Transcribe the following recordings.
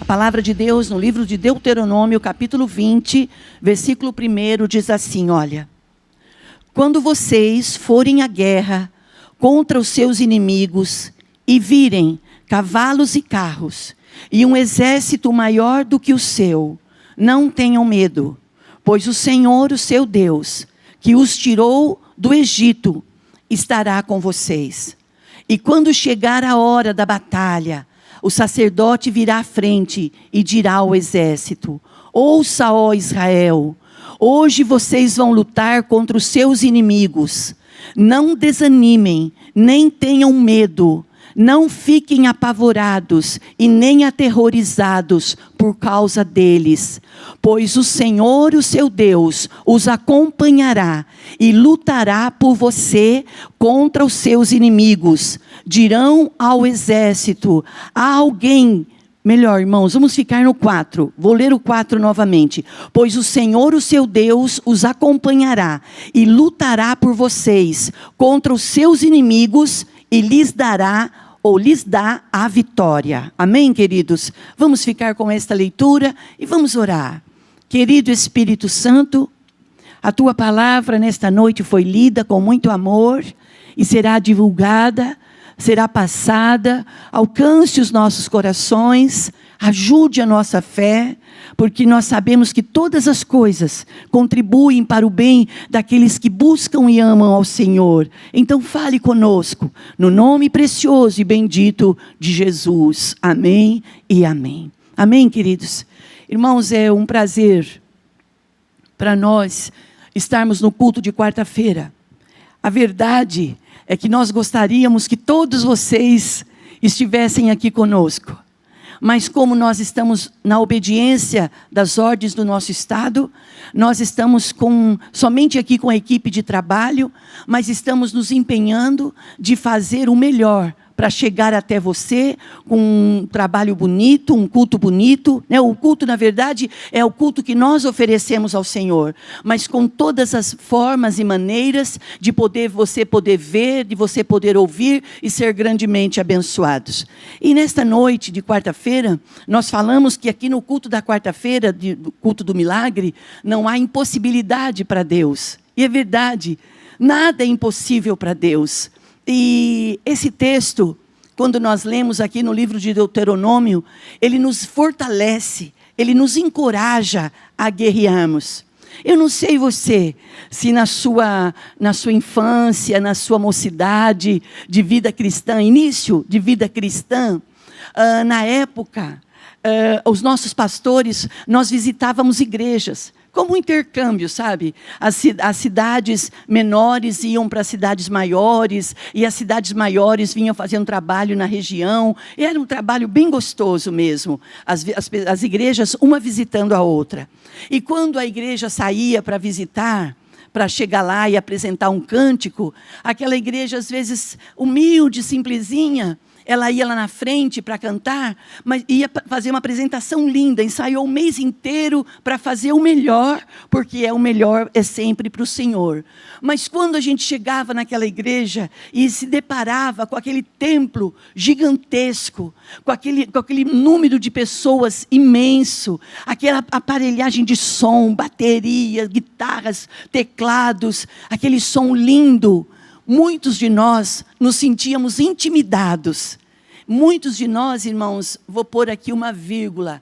palavra de Deus no livro de Deuteronômio, capítulo 20, versículo 1, diz assim, olha. Quando vocês forem à guerra contra os seus inimigos e virem cavalos e carros e um exército maior do que o seu, não tenham medo, pois o Senhor, o seu Deus, que os tirou do Egito, estará com vocês. E quando chegar a hora da batalha, o sacerdote virá à frente e dirá ao exército, ouça, ó Israel, hoje vocês vão lutar contra os seus inimigos. Não desanimem, nem tenham medo. Não fiquem apavorados e nem aterrorizados por causa deles. Pois o Senhor, o seu Deus, os acompanhará e lutará por você contra os seus inimigos. Dirão ao exército, há alguém... Melhor, irmãos, vamos ficar no 4. Vou ler o 4 novamente. Pois o Senhor, o seu Deus, os acompanhará e lutará por vocês contra os seus inimigos e lhes dará ou lhes dá a vitória. Amém, queridos? Vamos ficar com esta leitura e vamos orar. Querido Espírito Santo, a tua palavra nesta noite foi lida com muito amor e será divulgada, será passada, alcance os nossos corações, ajude a nossa fé, porque nós sabemos que todas as coisas contribuem para o bem daqueles que buscam e amam ao Senhor. Então fale conosco, no nome precioso e bendito de Jesus. Amém e amém. Amém, queridos? Irmãos, é um prazer para nós estarmos no culto de quarta-feira. A verdade é que nós gostaríamos que todos vocês estivessem aqui conosco. Mas como nós estamos na obediência das ordens do nosso Estado, nós estamos somente aqui com a equipe de trabalho, mas estamos nos empenhando de fazer o melhor para chegar até você com um trabalho bonito, um culto bonito. O culto, na verdade, é o culto que nós oferecemos ao Senhor, mas com todas as formas e maneiras de você poder ver, de você poder ouvir e ser grandemente abençoados. E nesta noite de quarta-feira, nós falamos que aqui no culto da quarta-feira, do culto do milagre, não há impossibilidade para Deus. E é verdade, nada é impossível para Deus. E esse texto, quando nós lemos aqui no livro de Deuteronômio, ele nos fortalece, ele nos encoraja a guerrearmos. Eu não sei você, se na sua infância, na sua mocidade de vida cristã, início de vida cristã, na época, os nossos pastores, nós visitávamos igrejas. Como um intercâmbio, sabe? As cidades menores iam para as cidades maiores, e as cidades maiores vinham fazer um trabalho na região. E era um trabalho bem gostoso mesmo. As igrejas, uma visitando a outra. E quando a igreja saía para visitar, para chegar lá e apresentar um cântico, aquela igreja, às vezes, humilde, simplesinha, ela ia lá na frente para cantar, mas ia fazer uma apresentação linda, ensaiou o mês inteiro para fazer o melhor, porque o melhor é sempre para o Senhor. Mas quando a gente chegava naquela igreja e se deparava com aquele templo gigantesco, com aquele número de pessoas imenso, aquela aparelhagem de som, baterias, guitarras, teclados, aquele som lindo, muitos de nós nos sentíamos intimidados. Muitos de nós, irmãos, vou pôr aqui uma vírgula,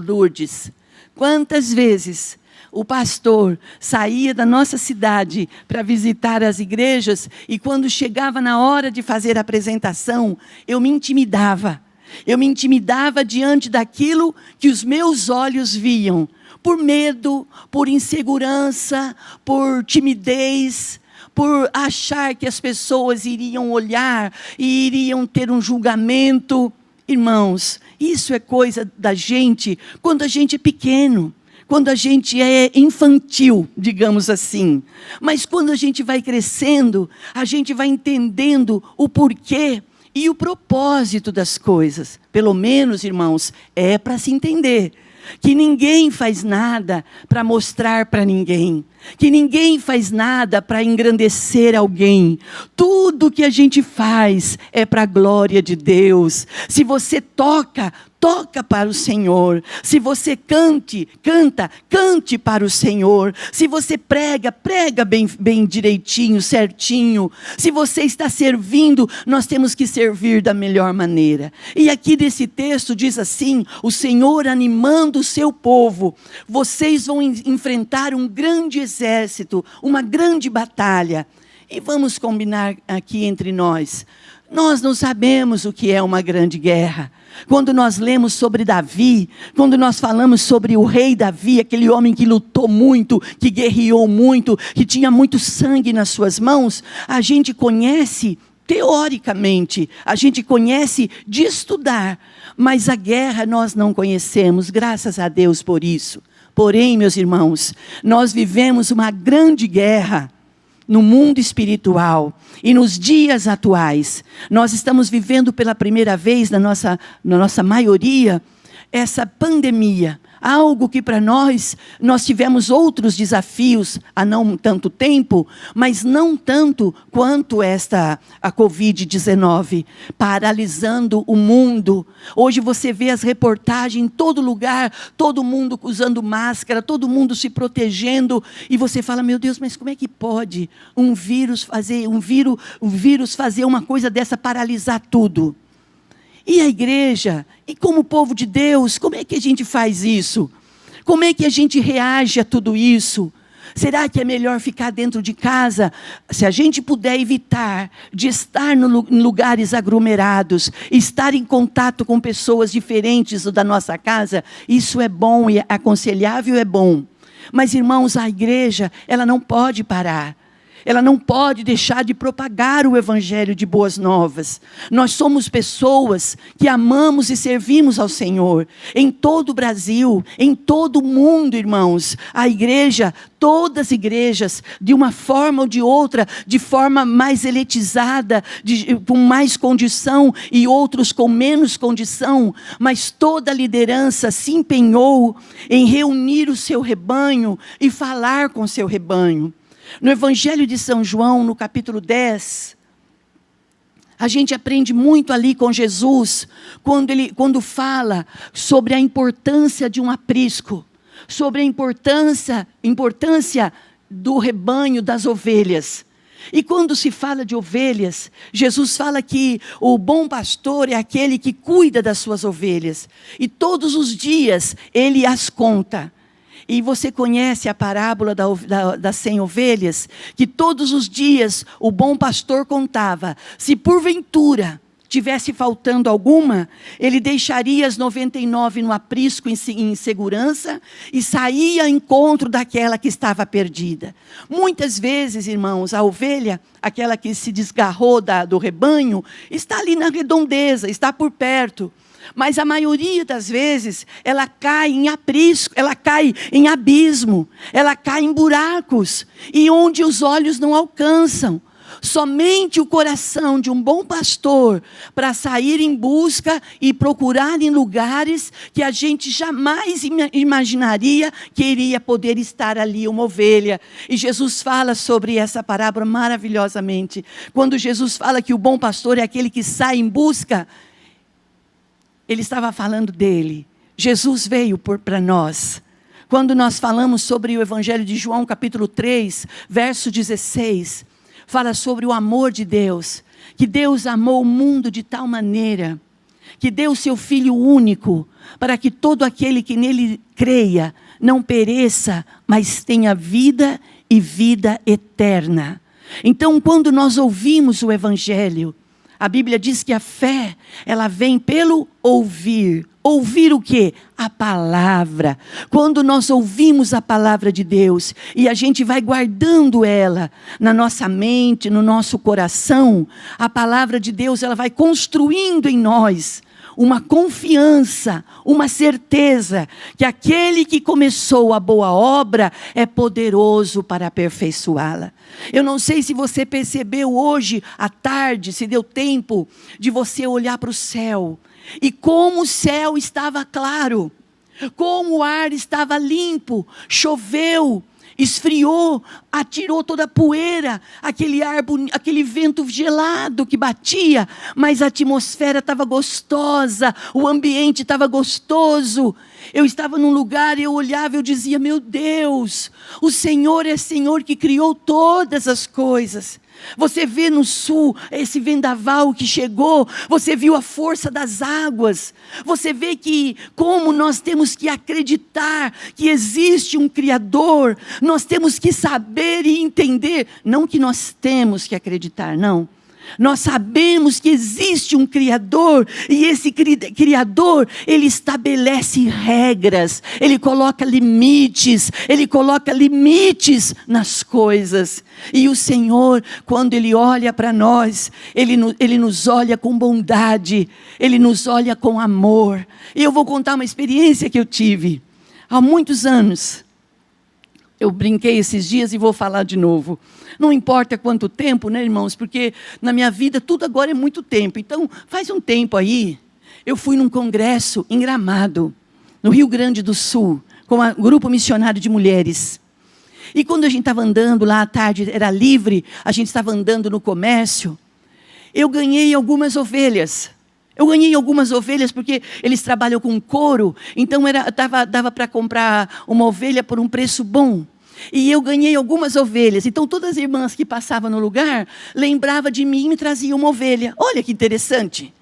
Lourdes. Quantas vezes o pastor saía da nossa cidade para visitar as igrejas e quando chegava na hora de fazer a apresentação, eu me intimidava. Eu me intimidava diante daquilo que os meus olhos viam. Por medo, por insegurança, por timidez, por achar que as pessoas iriam olhar e iriam ter um julgamento. Irmãos, isso é coisa da gente quando a gente é pequeno, quando a gente é infantil, digamos assim. Mas quando a gente vai crescendo, a gente vai entendendo o porquê e o propósito das coisas. Pelo menos, irmãos, é para se entender que ninguém faz nada para mostrar para ninguém, que ninguém faz nada para engrandecer alguém. Tudo que a gente faz é para a glória de Deus. Se você toca, toca para o Senhor. Se você cante para o Senhor. Se você prega bem direitinho, certinho. Se você está servindo, nós temos que servir da melhor maneira. E aqui desse texto diz assim, o Senhor animando o seu povo. Vocês vão enfrentar um grande exército, uma grande batalha. E vamos combinar aqui entre nós. Nós não sabemos o que é uma grande guerra. Quando nós lemos sobre Davi, quando nós falamos sobre o rei Davi, aquele homem que lutou muito, que guerreou muito, que tinha muito sangue nas suas mãos, a gente conhece teoricamente, a gente conhece de estudar, mas a guerra nós não conhecemos, graças a Deus por isso. Porém, meus irmãos, nós vivemos uma grande guerra no mundo espiritual e nos dias atuais. Nós estamos vivendo pela primeira vez, na nossa maioria, essa pandemia. Algo que para nós tivemos outros desafios há não tanto tempo, mas não tanto quanto a Covid-19, paralisando o mundo. Hoje você vê as reportagens em todo lugar, todo mundo usando máscara, todo mundo se protegendo, e você fala, meu Deus, mas como é que pode um vírus fazer uma coisa dessa, paralisar tudo? E a igreja, e como povo de Deus, como é que a gente faz isso? Como é que a gente reage a tudo isso? Será que é melhor ficar dentro de casa? Se a gente puder evitar de estar em lugares aglomerados, estar em contato com pessoas diferentes da nossa casa, isso é bom e aconselhável, é bom. Mas, irmãos, a igreja, ela não pode parar. Ela não pode deixar de propagar o evangelho de boas novas. Nós somos pessoas que amamos e servimos ao Senhor. Em todo o Brasil, em todo o mundo, irmãos, a igreja, todas as igrejas, de uma forma ou de outra, de forma mais elitizada, com mais condição e outros com menos condição, mas toda a liderança se empenhou em reunir o seu rebanho e falar com o seu rebanho. No Evangelho de São João, no capítulo 10, a gente aprende muito ali com Jesus, quando fala sobre a importância de um aprisco, sobre a importância do rebanho das ovelhas. E quando se fala de ovelhas, Jesus fala que o bom pastor é aquele que cuida das suas ovelhas, e todos os dias ele as conta. E você conhece a parábola das 100 ovelhas? Que todos os dias o bom pastor contava. Se porventura tivesse faltando alguma, ele deixaria as 99 no aprisco em segurança e saía ao encontro daquela que estava perdida. Muitas vezes, irmãos, a ovelha, aquela que se desgarrou do rebanho, está ali na redondeza, está por perto. Mas a maioria das vezes, ela cai em aprisco, ela cai em abismo, ela cai em buracos, e onde os olhos não alcançam. Somente o coração de um bom pastor, para sair em busca e procurar em lugares que a gente jamais imaginaria que iria poder estar ali uma ovelha. E Jesus fala sobre essa parábola maravilhosamente. Quando Jesus fala que o bom pastor é aquele que sai em busca, ele estava falando dele. Jesus veio para nós. Quando nós falamos sobre o Evangelho de João, capítulo 3, verso 16, fala sobre o amor de Deus, que Deus amou o mundo de tal maneira, que deu o seu Filho único, para que todo aquele que nele creia, não pereça, mas tenha vida e vida eterna. Então, quando nós ouvimos o Evangelho, a Bíblia diz que a fé, ela vem pelo ouvir. Ouvir o quê? A palavra. Quando nós ouvimos a palavra de Deus e a gente vai guardando ela na nossa mente, no nosso coração, a palavra de Deus, ela vai construindo em nós uma confiança, uma certeza que aquele que começou a boa obra é poderoso para aperfeiçoá-la. Eu não sei se você percebeu hoje à tarde, se deu tempo de você olhar para o céu, e como o céu estava claro, como o ar estava limpo, choveu, esfriou, atirou toda a poeira, aquele ar, aquele vento gelado que batia, mas a atmosfera estava gostosa, o ambiente estava gostoso. Eu estava num lugar e eu olhava e eu dizia, meu Deus, o Senhor é Senhor que criou todas as coisas. Você vê no sul esse vendaval que chegou, você viu a força das águas, você vê que como nós temos que acreditar que existe um Criador, nós temos que saber e entender, não que nós temos que acreditar, não. Nós sabemos que existe um Criador, e esse Criador, Ele estabelece regras, Ele coloca limites nas coisas. E o Senhor, quando Ele olha para nós, Ele nos olha com bondade, Ele nos olha com amor. E eu vou contar uma experiência que eu tive há muitos anos. Eu brinquei esses dias e vou falar de novo. Não importa quanto tempo, né, irmãos? Porque na minha vida tudo agora é muito tempo. Então, faz um tempo aí, eu fui num congresso em Gramado, no Rio Grande do Sul, com um grupo missionário de mulheres. E quando a gente estava andando lá à tarde, era livre, a gente estava andando no comércio, eu ganhei algumas ovelhas. Eu ganhei algumas ovelhas porque eles trabalham com couro, então dava para comprar uma ovelha por um preço bom. E eu ganhei algumas ovelhas. Então todas as irmãs que passavam no lugar, lembravam de mim e me traziam uma ovelha. Olha que interessante.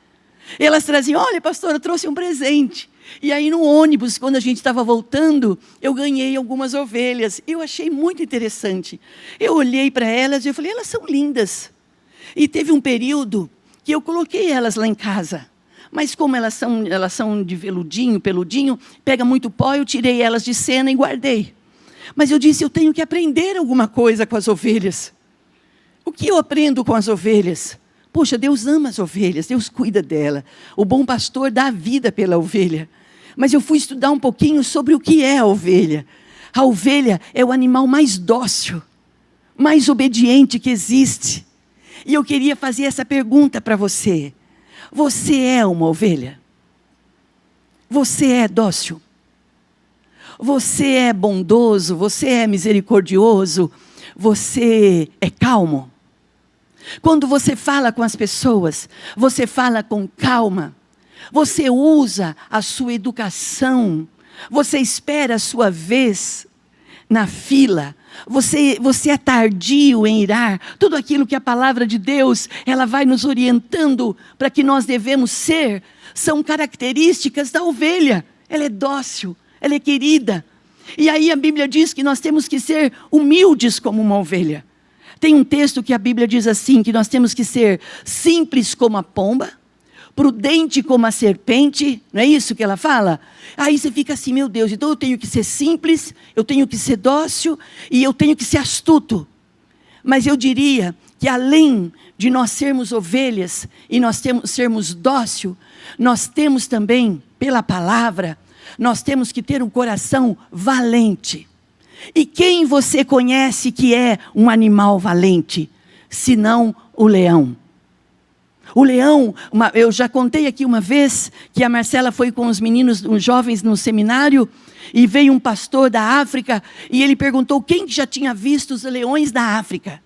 Elas traziam, olha pastor, eu trouxe um presente. E aí no ônibus, quando a gente estava voltando, eu ganhei algumas ovelhas. Eu achei muito interessante. Eu olhei para elas e eu falei, elas são lindas. E teve um período que eu coloquei elas lá em casa. Mas como elas são de peludinho, pega muito pó, eu tirei elas de cena e guardei. Mas eu disse, eu tenho que aprender alguma coisa com as ovelhas. O que eu aprendo com as ovelhas? Poxa, Deus ama as ovelhas, Deus cuida dela. O bom pastor dá a vida pela ovelha. Mas eu fui estudar um pouquinho sobre o que é a ovelha. A ovelha é o animal mais dócil, mais obediente que existe. E eu queria fazer essa pergunta para você. Você é uma ovelha? Você é dócil? Você é bondoso? Você é misericordioso? Você é calmo? Quando você fala com as pessoas, você fala com calma. Você usa a sua educação. Você espera a sua vez na fila. Você é tardio em irar. Tudo aquilo que a palavra de Deus, ela vai nos orientando para que nós devemos ser, são características da ovelha. Ela é dócil, ela é querida. E aí a Bíblia diz que nós temos que ser humildes como uma ovelha. Tem um texto que a Bíblia diz assim, que nós temos que ser simples como a pomba, prudente como a serpente, não é isso que ela fala? Aí você fica assim, meu Deus, então eu tenho que ser simples, eu tenho que ser dócil e eu tenho que ser astuto. Mas eu diria que além de nós sermos ovelhas e nós sermos dócil, nós temos também, pela palavra, nós temos que ter um coração valente. E quem você conhece que é um animal valente? Senão o leão. O leão, eu já contei aqui uma vez que a Marcela foi com os meninos, os jovens no seminário, e veio um pastor da África, e ele perguntou quem já tinha visto os leões da África.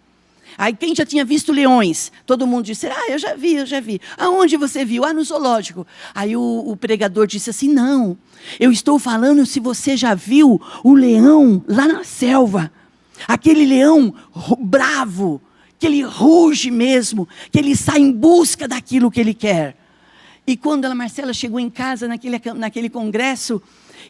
Aí quem já tinha visto leões? Todo mundo disse, eu já vi. Aonde você viu? No zoológico. Aí o pregador disse assim, não, eu estou falando se você já viu o leão lá na selva. Aquele leão bravo, que ele ruge mesmo, que ele sai em busca daquilo que ele quer. E quando a Marcela chegou em casa naquele congresso,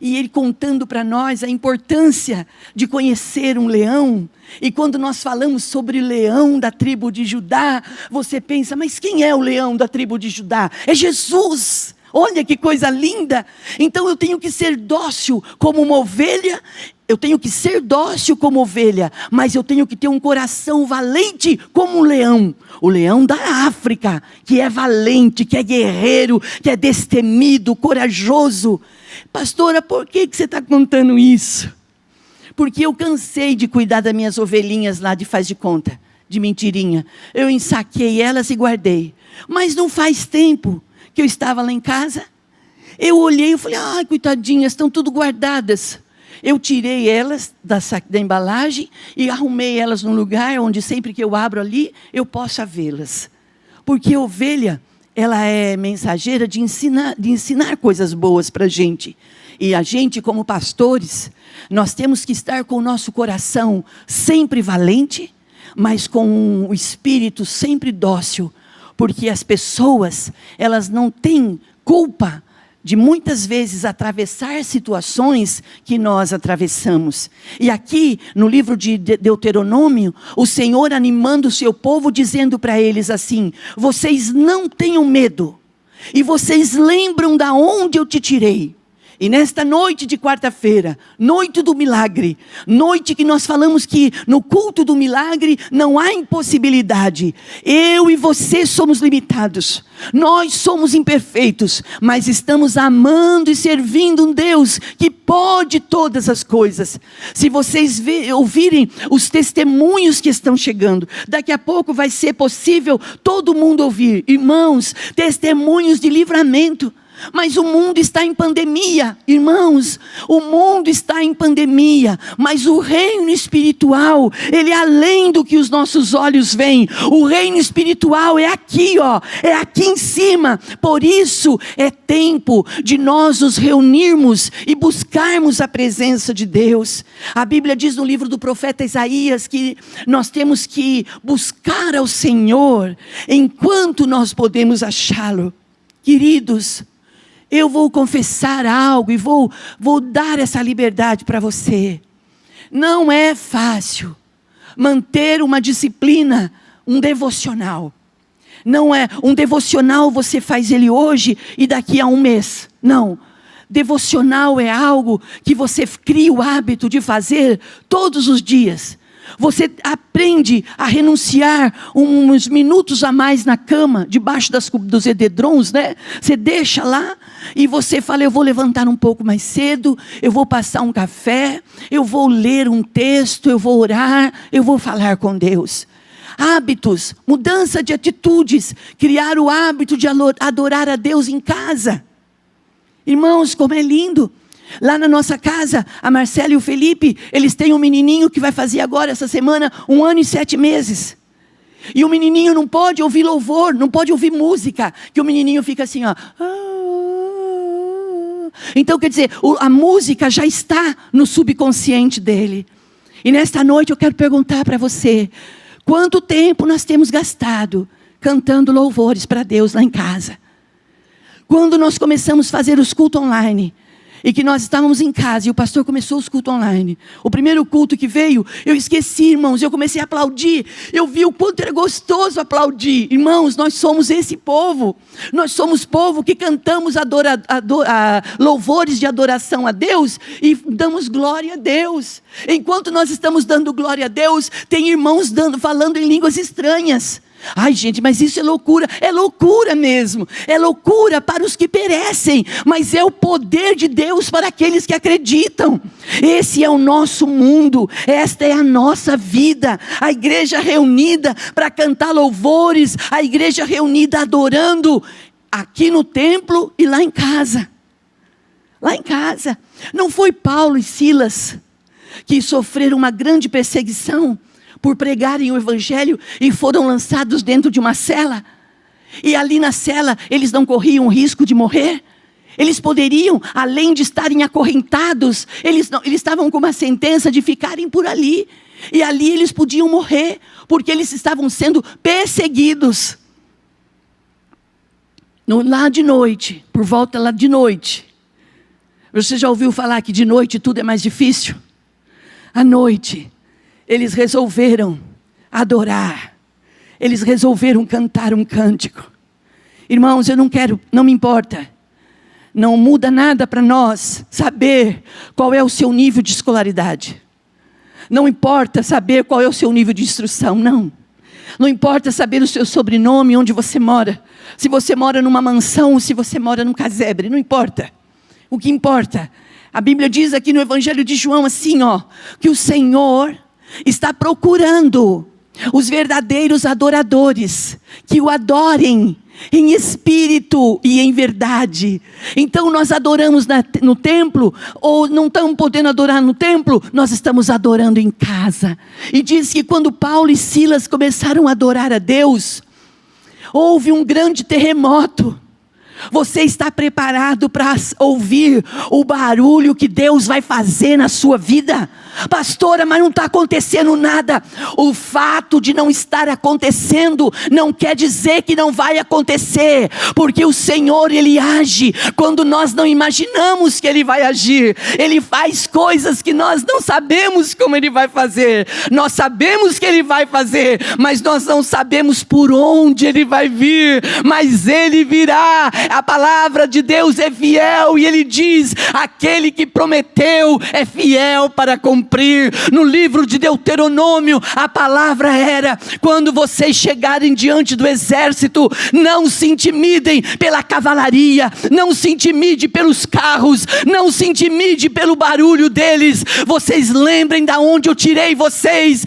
e ele contando para nós a importância de conhecer um leão, e quando nós falamos sobre o leão da tribo de Judá, você pensa, mas quem é o leão da tribo de Judá? É Jesus! Olha que coisa linda! Então eu tenho que ser dócil como uma ovelha, eu tenho que ser dócil como ovelha, mas eu tenho que ter um coração valente como um leão. O leão da África, que é valente, que é guerreiro, que é destemido, corajoso. Pastora, por que você está contando isso? Porque eu cansei de cuidar das minhas ovelhinhas lá de faz de conta, de mentirinha. Eu ensaquei elas e guardei. Mas não faz tempo que eu estava lá em casa, eu olhei e falei, coitadinhas, estão tudo guardadas. Eu tirei elas da embalagem e arrumei elas num lugar onde sempre que eu abro ali, eu possa vê-las. Porque a ovelha, ela é mensageira de ensinar coisas boas para a gente. E a gente, como pastores, nós temos que estar com o nosso coração sempre valente, mas com o espírito sempre dócil. Porque as pessoas, elas não têm culpa de muitas vezes atravessar situações que nós atravessamos. E aqui, no livro de Deuteronômio, o Senhor animando o seu povo, dizendo para eles assim: vocês não tenham medo, e vocês lembram da onde eu te tirei. E nesta noite de quarta-feira, noite do milagre, noite que nós falamos que no culto do milagre não há impossibilidade. Eu e você somos limitados, nós somos imperfeitos, mas estamos amando e servindo um Deus que pode todas as coisas. Se vocês ouvirem os testemunhos que estão chegando, daqui a pouco vai ser possível todo mundo ouvir, irmãos, testemunhos de livramento. Mas o mundo está em pandemia, irmãos, o mundo está em pandemia, mas o reino espiritual, ele é além do que os nossos olhos veem. O reino espiritual é aqui, ó, é aqui em cima. Por isso é tempo de nós nos reunirmos e buscarmos a presença de Deus. A Bíblia diz no livro do profeta Isaías que nós temos que buscar ao Senhor enquanto nós podemos achá-lo. Queridos, eu vou confessar algo e vou dar essa liberdade para você. Não é fácil manter uma disciplina, um devocional. Não é um devocional, você faz ele hoje e daqui a um mês. Não. Devocional é algo que você cria o hábito de fazer todos os dias. Você aprende a renunciar uns minutos a mais na cama, debaixo dos edredons, né? Você deixa lá e você fala: eu vou levantar um pouco mais cedo, eu vou passar um café, eu vou ler um texto, eu vou orar, eu vou falar com Deus. Hábitos, mudança de atitudes, criar o hábito de adorar a Deus em casa. Irmãos, como é lindo. Lá na nossa casa, a Marcela e o Felipe, eles têm um menininho que vai fazer agora, essa semana, 1 ano e 7 meses. E o menininho não pode ouvir louvor, não pode ouvir música, que o menininho fica assim, ó. Então, quer dizer, a música já está no subconsciente dele. E nesta noite eu quero perguntar para você: quanto tempo nós temos gastado cantando louvores para Deus lá em casa? Quando nós começamos a fazer os cultos online, e que nós estávamos em casa, e o pastor começou os cultos online. O primeiro culto que veio, eu esqueci, irmãos, eu comecei a aplaudir. Eu vi o quanto era gostoso aplaudir. Irmãos, nós somos esse povo. Nós somos povo que cantamos louvores de adoração a Deus e damos glória a Deus. Enquanto nós estamos dando glória a Deus, tem irmãos falando em línguas estranhas. Ai, gente, mas isso é loucura mesmo. É loucura para os que perecem, mas é o poder de Deus para aqueles que acreditam. Esse é o nosso mundo, esta é a nossa vida. A igreja reunida para cantar louvores, a igreja reunida adorando aqui no templo e lá em casa. Lá em casa. Não foi Paulo e Silas que sofreram uma grande perseguição por pregarem o evangelho e foram lançados dentro de uma cela? E ali na cela eles não corriam o risco de morrer? Eles poderiam, além de estarem acorrentados, eles estavam com uma sentença de ficarem por ali. E ali eles podiam morrer, porque eles estavam sendo perseguidos. Lá de noite, por volta lá de noite. Você já ouviu falar que de noite tudo é mais difícil? À noite, eles resolveram adorar. Eles resolveram cantar um cântico. Irmãos, não me importa. Não muda nada para nós saber qual é o seu nível de escolaridade. Não importa saber qual é o seu nível de instrução, não. Não importa saber o seu sobrenome, onde você mora. Se você mora numa mansão ou se você mora num casebre, não importa. O que importa, a Bíblia diz aqui no Evangelho de João assim, ó, que o Senhor está procurando os verdadeiros adoradores, que o adorem em espírito e em verdade. Então nós adoramos no templo, ou não estamos podendo adorar no templo, nós estamos adorando em casa. E diz que quando Paulo e Silas começaram a adorar a Deus, houve um grande terremoto. Você está preparado para ouvir o barulho que Deus vai fazer na sua vida? Pastora, mas não está acontecendo nada. O fato de não estar acontecendo não quer dizer que não vai acontecer, porque o Senhor, Ele age quando nós não imaginamos que Ele vai agir. Ele faz coisas que nós não sabemos como Ele vai fazer. Nós sabemos que Ele vai fazer, mas nós não sabemos por onde Ele vai vir, mas Ele virá. A palavra de Deus é fiel, e Ele diz, aquele que prometeu é fiel para cumprir. No livro de Deuteronômio, a palavra era, quando vocês chegarem diante do exército, não se intimidem pela cavalaria, não se intimide pelos carros, não se intimide pelo barulho deles. Vocês lembrem da onde eu tirei vocês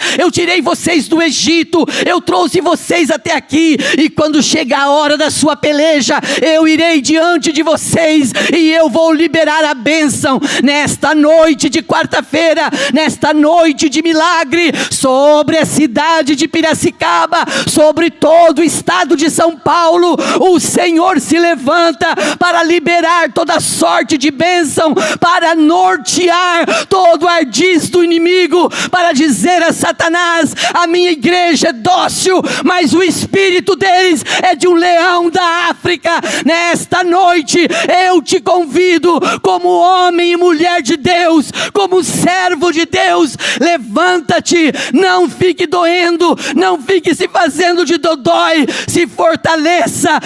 do Egito, eu trouxe vocês até aqui, e quando chegar a hora da sua peleja, eu irei diante de vocês, e eu vou liberar a bênção, nesta noite de quarta-feira, nesta noite de milagre, sobre a cidade de Piracicaba, sobre todo o estado de São Paulo. O Senhor se levanta para liberar toda sorte de bênção, para nortear todo o ardis do inimigo, para dizer a Satanás, a minha igreja é dócil, mas o espírito deles é de um leão da África. Nesta noite eu te convido, como homem e mulher de Deus, como servo de Deus, levanta-te, não fique doendo, não fique se fazendo de dodói, se fortaleça,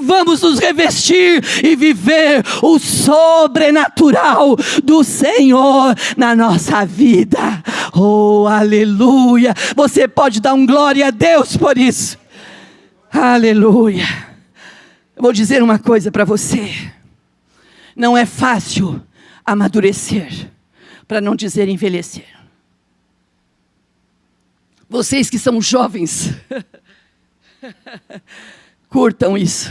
vamos nos revestir e viver o sobrenatural do Senhor na nossa vida. Oh, aleluia! Você pode dar um glória a Deus por isso. Aleluia! Eu vou dizer uma coisa para você, não é fácil amadurecer, para não dizer envelhecer. Vocês que são jovens, curtam isso,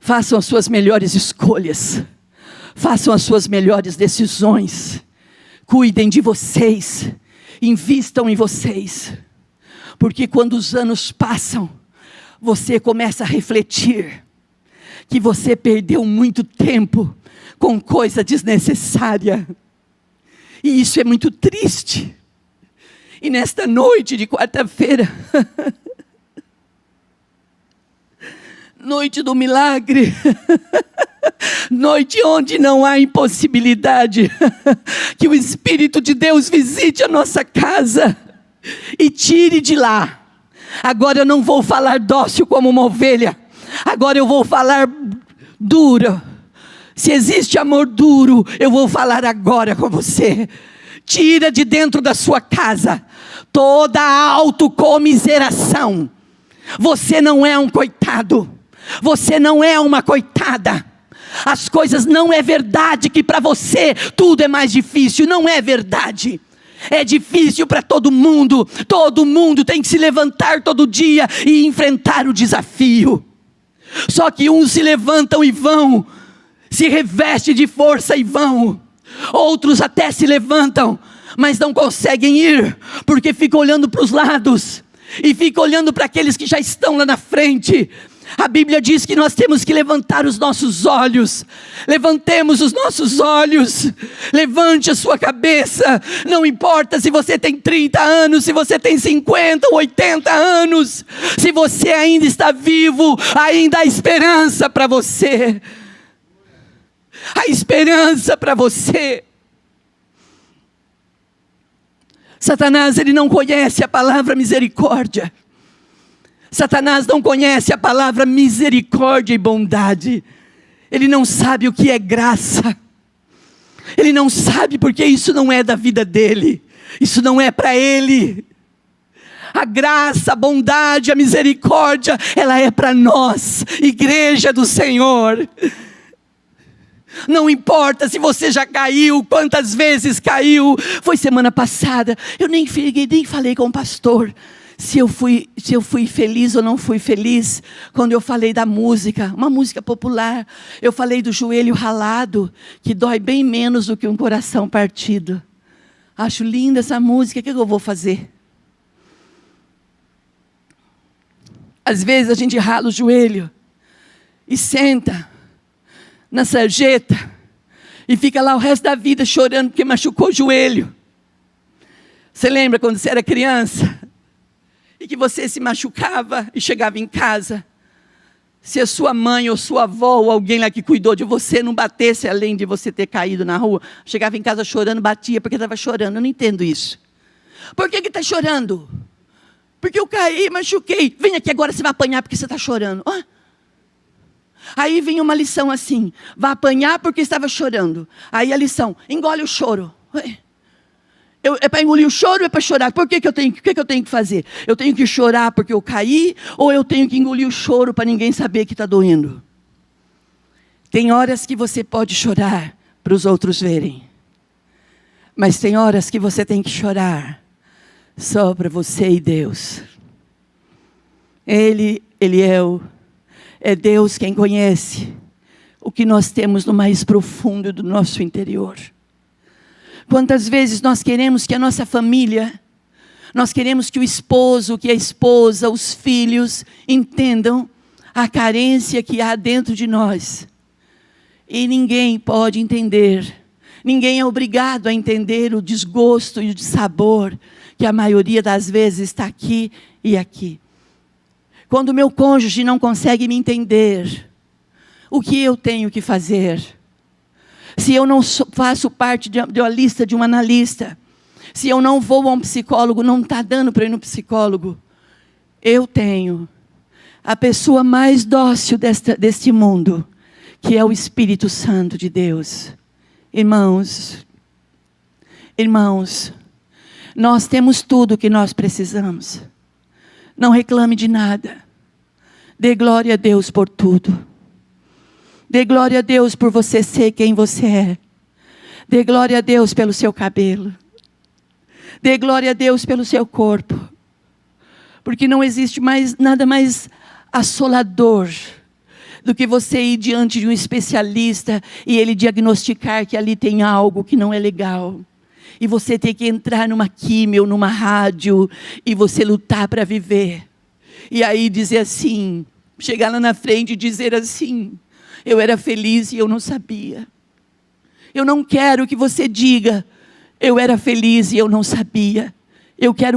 façam as suas melhores escolhas, façam as suas melhores decisões, cuidem de vocês, invistam em vocês, porque quando os anos passam, você começa a refletir que você perdeu muito tempo com coisa desnecessária, e isso é muito triste. E nesta noite de quarta-feira, noite do milagre, noite onde não há impossibilidade, que o Espírito de Deus visite a nossa casa e tire de lá. Agora eu não vou falar dócil como uma ovelha, agora eu vou falar duro. Se existe amor duro, eu vou falar agora com você. Tira de dentro da sua casa toda a autocomiseração. Você não é um coitado, você não é uma coitada. As coisas não é verdade que para você tudo é mais difícil, não é verdade. É difícil para todo mundo tem que se levantar todo dia e enfrentar o desafio. Só que uns se levantam e vão, se revestem de força e vão. Outros até se levantam, mas não conseguem ir, porque ficam olhando para os lados, e ficam olhando para aqueles que já estão lá na frente. A Bíblia diz que nós temos que levantar os nossos olhos. Levantemos os nossos olhos. Levante a sua cabeça. Não importa se você tem 30 anos, se você tem 50 ou 80 anos. Se você ainda está vivo, ainda há esperança para você. Há esperança para você. Satanás, ele não conhece a palavra misericórdia. Satanás não conhece a palavra misericórdia e bondade. Ele não sabe o que é graça. Ele não sabe, porque isso não é da vida dele. Isso não é para ele. A graça, a bondade, a misericórdia, ela é para nós, igreja do Senhor. Não importa se você já caiu, quantas vezes caiu. Foi semana passada, eu nem falei com o pastor se eu fui feliz ou não fui feliz, quando eu falei da música, uma música popular. Eu falei do joelho ralado, que dói bem menos do que um coração partido. Acho linda essa música, o que eu vou fazer? Às vezes a gente rala o joelho e senta na sarjeta e fica lá o resto da vida chorando porque machucou o joelho. Você lembra quando você era criança? E que você se machucava e chegava em casa, se a sua mãe ou sua avó ou alguém lá que cuidou de você não batesse, além de você ter caído na rua, chegava em casa chorando, batia porque estava chorando. Eu não entendo isso. Por que está chorando? Porque eu caí, machuquei. Vem aqui agora, você vai apanhar porque você está chorando. Ah. Aí vinha uma lição assim: vai apanhar porque estava chorando. Aí a lição: engole o choro. É para engolir o choro ou é para chorar? O que eu tenho que fazer? Eu tenho que chorar porque eu caí, ou eu tenho que engolir o choro para ninguém saber que está doendo? Tem horas que você pode chorar para os outros verem, mas tem horas que você tem que chorar só para você e Deus. Ele é Deus quem conhece o que nós temos no mais profundo do nosso interior. Quantas vezes nós queremos que a nossa família, nós queremos que o esposo, que a esposa, os filhos entendam a carência que há dentro de nós. E ninguém pode entender, ninguém é obrigado a entender o desgosto e o dissabor que a maioria das vezes está aqui e aqui. Quando o meu cônjuge não consegue me entender, o que eu tenho que fazer? Se eu não faço parte de uma lista de um analista, se eu não vou a um psicólogo, não está dando para ir no psicólogo, eu tenho a pessoa mais dócil deste mundo, que é o Espírito Santo de Deus. Irmãos, nós temos tudo o que nós precisamos. Não reclame de nada. Dê glória a Deus por tudo. Dê glória a Deus por você ser quem você é. Dê glória a Deus pelo seu cabelo. Dê glória a Deus pelo seu corpo. Porque não existe nada mais assolador do que você ir diante de um especialista e ele diagnosticar que ali tem algo que não é legal. E você ter que entrar numa químio, numa rádio, e você lutar para viver. E aí dizer assim, chegar lá na frente e dizer assim: eu era feliz e eu não sabia. Eu não quero que você diga: eu era feliz e eu não sabia.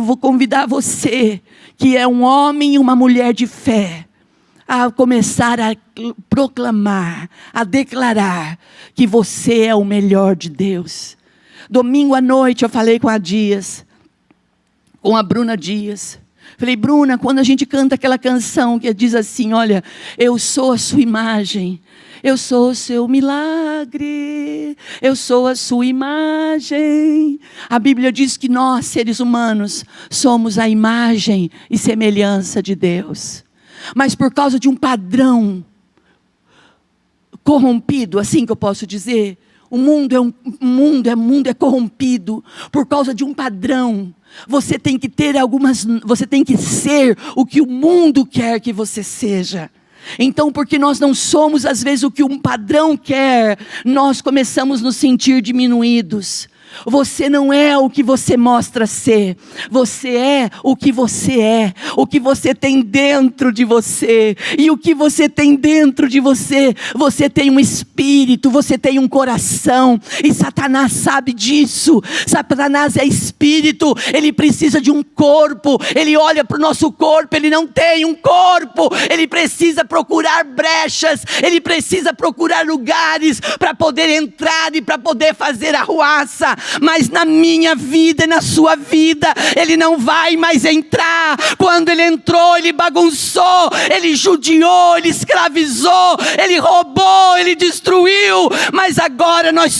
Vou convidar você, que é um homem e uma mulher de fé, a começar a proclamar, a declarar que você é o melhor de Deus. Domingo à noite eu falei com a Bruna Dias. Falei: Bruna, quando a gente canta aquela canção que diz assim: olha, eu sou a sua imagem, eu sou o seu milagre, eu sou a sua imagem. A Bíblia diz que nós, seres humanos, somos a imagem e semelhança de Deus. Mas por causa de um padrão corrompido, assim que eu posso dizer, o mundo é corrompido por causa de um padrão. Você tem que ser o que o mundo quer que você seja. Então, porque nós não somos às vezes o que um padrão quer, nós começamos a nos sentir diminuídos. Você não é o que você mostra ser. Você é o que você é. O que você tem dentro de você. E o que você tem dentro de você. Você tem um espírito. Você tem um coração. E Satanás sabe disso. Satanás é espírito. Ele precisa de um corpo. Ele olha para o nosso corpo. Ele não tem um corpo. Ele precisa procurar brechas. Ele precisa procurar lugares para poder entrar e para poder fazer arruaça. mas na minha vida e na sua vida, Ele não vai mais entrar. Quando Ele entrou, Ele bagunçou, Ele judiou, Ele escravizou, Ele roubou, Ele destruiu. Mas agora nós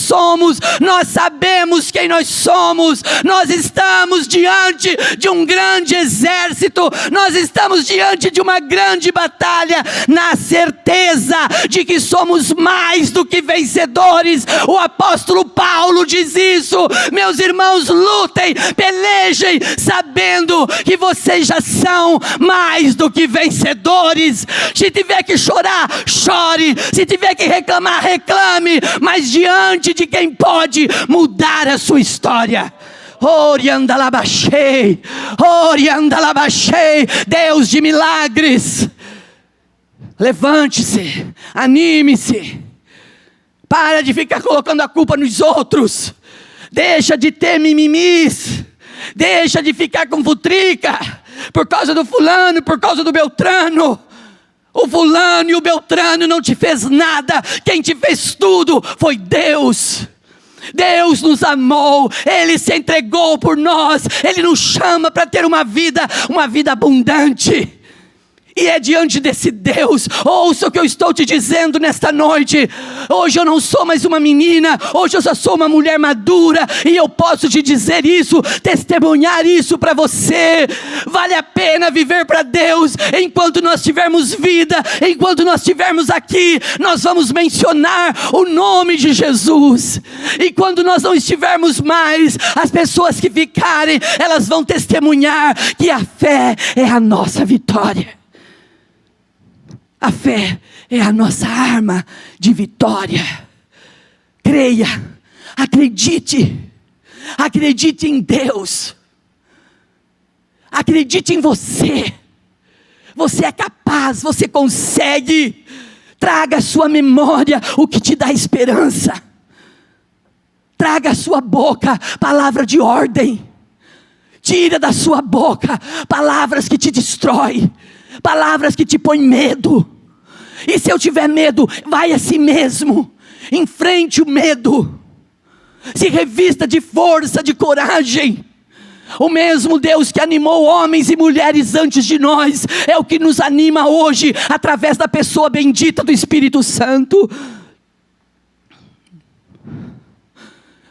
sabemos quem nós somos. Nós estamos diante de um grande exército, nós estamos diante de uma grande batalha, na certeza de que somos mais do que vencedores. O apóstolo Paulo diz isso. Meus irmãos, lutem, pelejem, sabendo que vocês já são mais do que vencedores. Se tiver que chorar, chore. Se tiver que reclamar, reclame. Mas diante de quem pode mudar a sua história. Oriandalabachei, Oriandalabachei, Deus de milagres. Levante-se, anime-se. Para de ficar colocando a culpa nos outros. Deixa de ter mimimis. Deixa de ficar com futrica por causa do fulano, por causa do beltrano. O fulano e o beltrano não te fez nada. Quem te fez tudo foi Deus. Deus nos amou, Ele se entregou por nós. Ele nos chama para ter uma vida abundante. E é diante desse Deus, ouça o que eu estou te dizendo nesta noite. Hoje eu não sou mais uma menina, hoje eu só sou uma mulher madura. E eu posso te dizer isso, testemunhar isso para você. Vale a pena viver para Deus. Enquanto nós tivermos vida, enquanto nós estivermos aqui, nós vamos mencionar o nome de Jesus. E quando nós não estivermos mais, as pessoas que ficarem, elas vão testemunhar que a fé é a nossa vitória. A fé é a nossa arma de vitória. Creia, acredite em Deus, acredite em você. Você é capaz, você consegue. Traga à sua memória o que te dá esperança. Traga à sua boca palavra de ordem. Tira da sua boca palavras que te destroem, palavras que te põem medo. E se eu tiver medo, vai a si mesmo, enfrente o medo, se revista de força, de coragem. O mesmo Deus que animou homens e mulheres antes de nós, é o que nos anima hoje, através da pessoa bendita do Espírito Santo.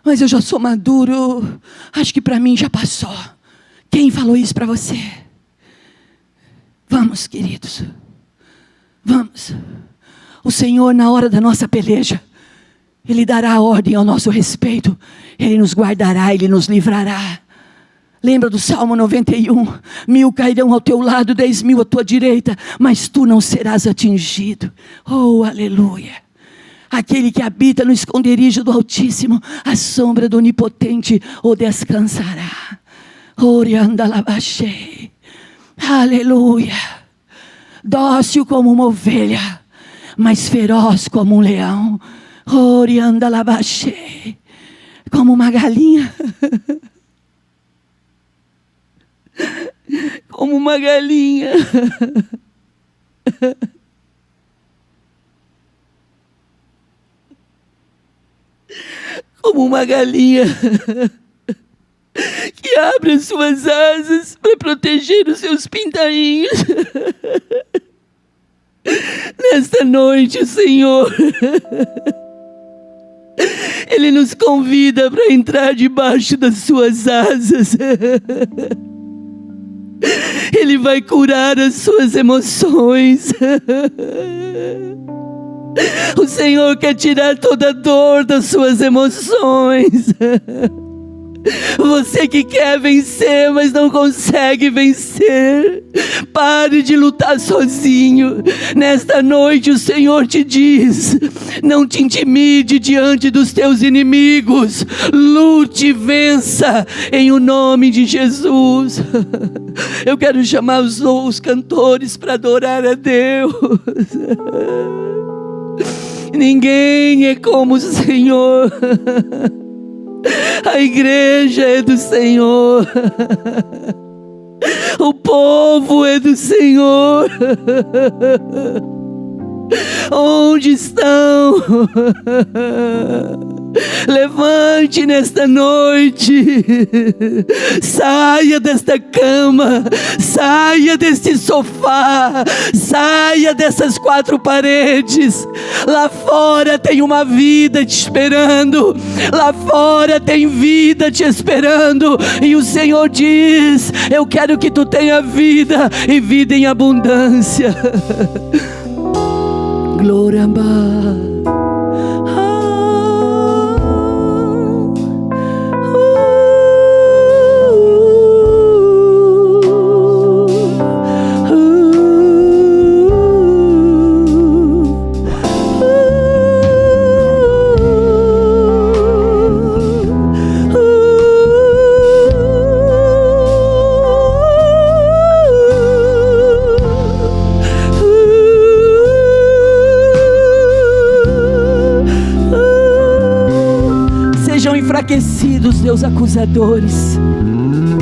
Mas eu já sou maduro, acho que para mim já passou. Quem falou isso para você? Vamos, queridos, vamos. O Senhor, na hora da nossa peleja, Ele dará ordem ao nosso respeito. Ele nos guardará, Ele nos livrará. Lembra do Salmo 91? 1000 cairão ao teu lado, 10.000 à tua direita, mas tu não serás atingido. Oh, aleluia. Aquele que habita no esconderijo do Altíssimo, a sombra do Onipotente o descansará. Oriandalabachei. Aleluia. Dócil como uma ovelha, mas feroz como um leão. Oriandalabachei. Como uma galinha. Como uma galinha. Como uma galinha que abre as suas asas para proteger os seus pintainhos. Nesta noite, o Senhor, Ele nos convida para entrar debaixo das suas asas. Ele vai curar as suas emoções. O Senhor quer tirar toda a dor das suas emoções. Você que quer vencer, mas não consegue vencer, pare de lutar sozinho. Nesta noite o Senhor te diz: não te intimide diante dos teus inimigos. Lute e vença em o nome de Jesus. Eu quero chamar os cantores para adorar a Deus. Ninguém é como o Senhor. A igreja é do Senhor. O povo é do Senhor. Onde estão Levante nesta noite, saia desta cama, saia deste sofá, saia dessas quatro paredes. Lá fora tem uma vida te esperando, lá fora tem vida te esperando, e o Senhor diz: eu quero que tu tenha vida e vida em abundância. Glória a Deus. Enfraquecidos, Deus, acusadores,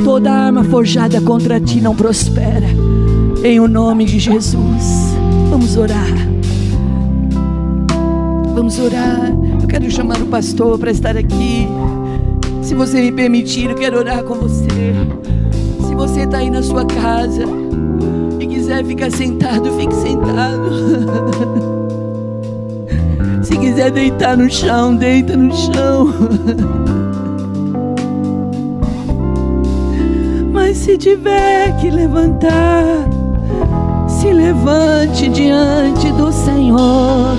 toda arma forjada contra ti não prospera, em o nome de Jesus. Vamos orar, vamos orar. Eu quero chamar o pastor para estar aqui. Se você me permitir, eu quero orar com você. Se você está aí na sua casa e quiser ficar sentado, fique sentado. Se quiser deitar no chão, deita no chão. Mas se tiver que levantar, se levante diante do Senhor.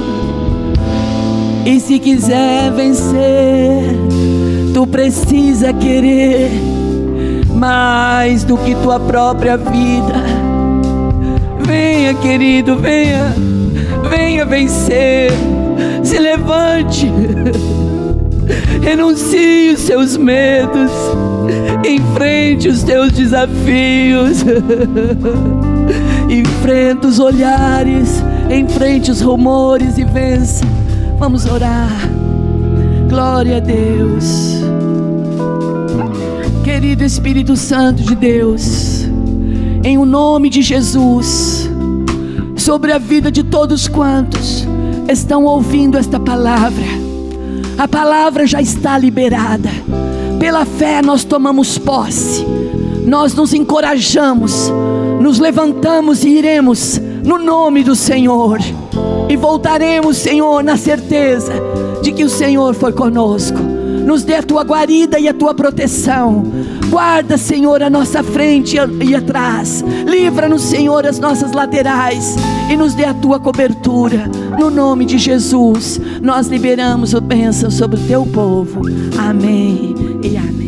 E se quiser vencer, tu precisa querer mais do que tua própria vida. Venha, querido, venha, venha vencer. Se levante, renuncie os seus medos, enfrente os teus desafios, enfrente os olhares, enfrente os rumores e vença. Vamos orar. Glória a Deus. Querido Espírito Santo de Deus, em o nome de Jesus, sobre a vida de todos quantos estão ouvindo esta palavra, a palavra já está liberada. Pela fé nós tomamos posse, nós nos encorajamos, nos levantamos e iremos no nome do Senhor, e voltaremos, Senhor, na certeza de que o Senhor foi conosco. Nos dê a tua guarida e a tua proteção. Guarda, Senhor, a nossa frente e atrás. Livra-nos, Senhor, as nossas laterais, e nos dê a tua cobertura. No nome de Jesus, nós liberamos a bênção sobre o teu povo. Amém e amém.